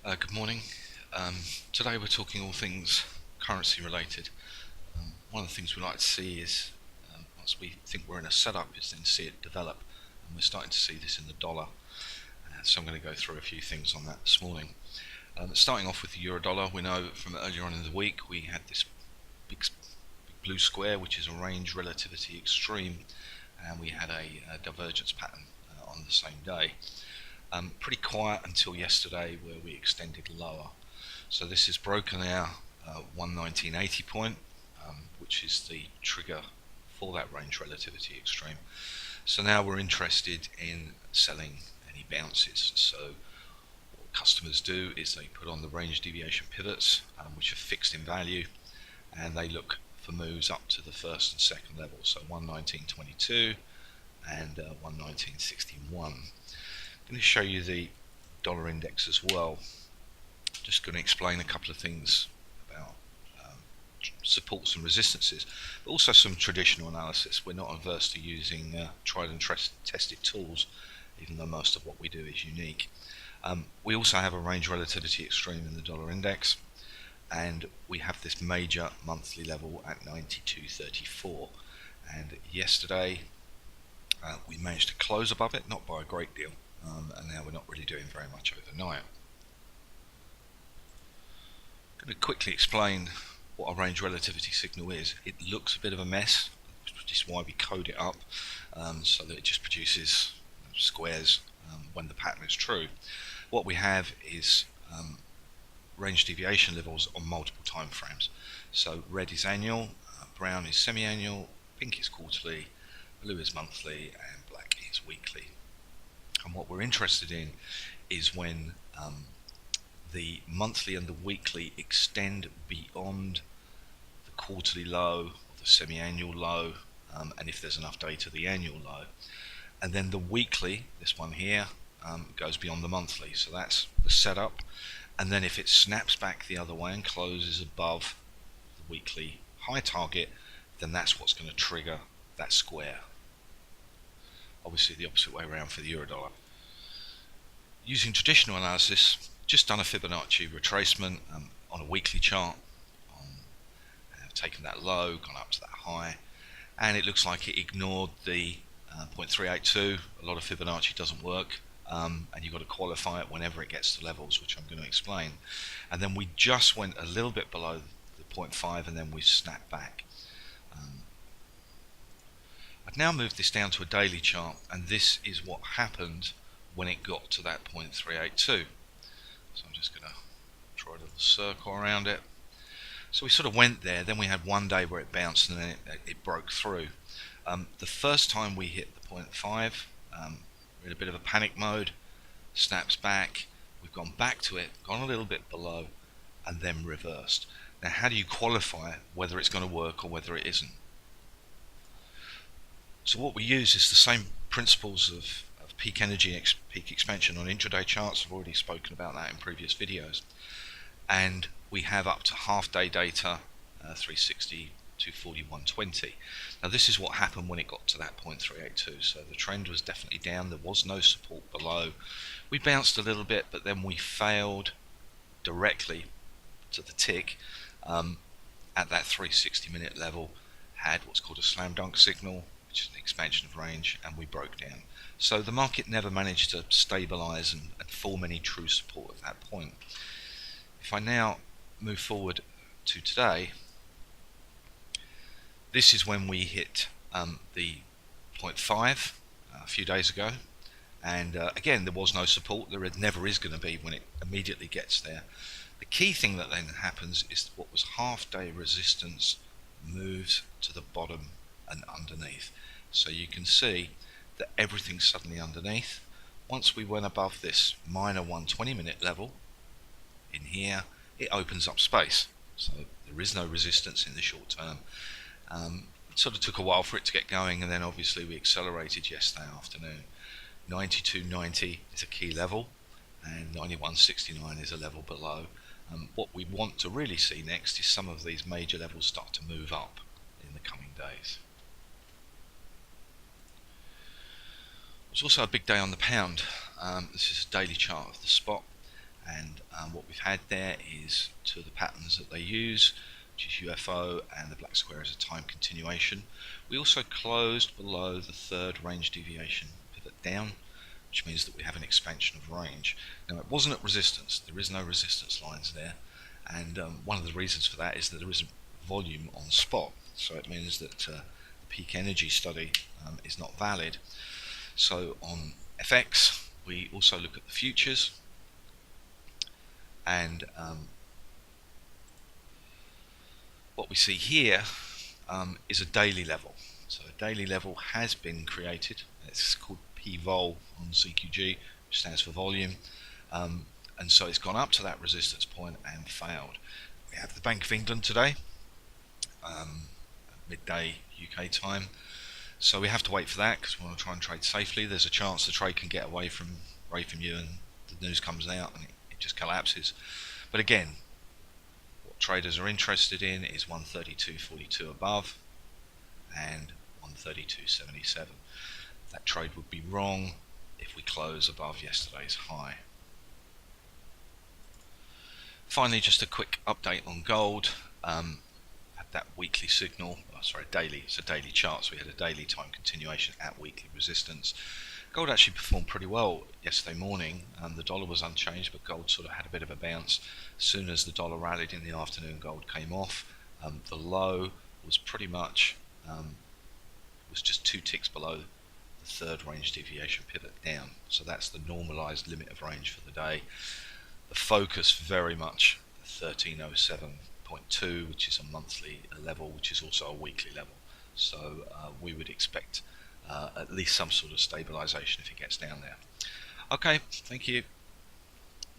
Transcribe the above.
Good morning. Today we're talking all things currency related. One of the things we like to see is, once we think we're in a setup, is then see it develop. And we're starting to see this in the dollar. So I'm going to go through a few things on that this morning. Starting off with the euro dollar, we know from earlier on in the week we had this big blue square, which is a range relativity extreme, and we had a divergence pattern on the same day. Pretty quiet until yesterday, where we extended lower. So this has broken our 119.80 point, which is the trigger for that range relativity extreme. So now we're interested in selling any bounces. So what customers do is they put on the range deviation pivots, which are fixed in value, and they look for moves up to the first and second level. So 119.22 and 119.61. I'm going to show you the dollar index as well. Just going to explain a couple of things about supports and resistances, but also some traditional analysis. We're not averse to using tried and tested tools, even though most of what we do is unique. We also have a range relativity extreme in the dollar index, and we have this major monthly level at 92.34. And yesterday we managed to close above it, not by a great deal. And now we're not really doing very much overnight. I'm going to quickly explain what a range relativity signal is. It looks a bit of a mess, which is why we code it up, so that it just produces squares when the pattern is true. What we have is range deviation levels on multiple time frames. So red is annual, brown is semi-annual, pink is quarterly, blue is monthly, and black is weekly. And what we're interested in is when the monthly and the weekly extend beyond the quarterly low or the semi-annual low, and if there's enough data, the annual low. And then the weekly, this one here, goes beyond the monthly. So that's the setup. And then if it snaps back the other way and closes above the weekly high target, then that's what's going to trigger that square. Obviously the opposite way around for the euro dollar. Using traditional analysis, just done a Fibonacci retracement on a weekly chart. I've taken that low, gone up to that high, and it looks like it ignored the 0.382. A lot of Fibonacci doesn't work, and you've got to qualify it whenever it gets to levels, which I'm going to explain. And then we just went a little bit below the 0.5, and then we snapped back. I've now moved this down to a daily chart, and this is what happened when it got to that 0.382. So I'm just going to draw a little circle around it. So we sort of went there, then we had one day where it bounced and then it broke through. The first time we hit the 0.5, we're in a bit of a panic mode, snaps back, we've gone back to it, gone a little bit below, and then reversed. Now how do you qualify whether it's going to work or whether it isn't? So what we use is the same principles of peak energy, peak expansion on intraday charts. I've already spoken about that in previous videos. And we have up to half day data, 360, 240, 120. Now this is what happened when it got to that 0.382. So the trend was definitely down. There was no support below. We bounced a little bit, but then we failed directly to the tick at that 360-minute level. Had what's called a slam dunk signal, which is an expansion of range, and we broke down. So the market never managed to stabilize and form any true support at that point. If I now move forward to today, this is when we hit the 0.5 a few days ago, and again there was no support. There never is going to be when it immediately gets there. The key thing that then happens is what was half day resistance moves to the bottom and underneath. So you can see that everything's suddenly underneath. Once we went above this minor 120-minute level in here, it opens up space. So there is no resistance in the short term. It sort of took a while for it to get going, and then obviously we accelerated yesterday afternoon. 92.90 is a key level, and 91.69 is a level below. What we want to really see next is some of these major levels start to move up in the coming days. It was also a big day on the pound. This is a daily chart of the spot, and what we've had there is two of the patterns that they use, which is UFO and the black square as a time continuation. We also closed below the third range deviation pivot down, which means that we have an expansion of range. Now, it wasn't at resistance, there is no resistance lines there, and one of the reasons for that is that there isn't volume on spot, so it means that the peak energy study is not valid. So on FX we also look at the futures, and what we see here is a daily level. So a daily level has been created. It's called PVOL on CQG, which stands for volume, and so it's gone up to that resistance point and failed. We have the Bank of England today, midday UK time, so we have to wait for that because we want to try and trade safely. There's a chance the trade can get away from you and the news comes out and it just collapses. But again, what traders are interested in is 132.42 above and 132.77. That trade would be wrong if we close above yesterday's high. Finally, just a quick update on gold. Had that weekly signal, daily, it's a daily chart, so we had a daily time continuation at weekly resistance. Gold actually performed pretty well yesterday morning, and the dollar was unchanged, but gold sort of had a bit of a bounce. As soon as the dollar rallied in the afternoon, gold came off. The low was pretty much was just 2 ticks below the third range deviation pivot down, so that's the normalized limit of range for the day. The focus very much 1307.2, which is a monthly level, which is also a weekly level, so we would expect at least some sort of stabilization if it gets down there. Okay, thank you.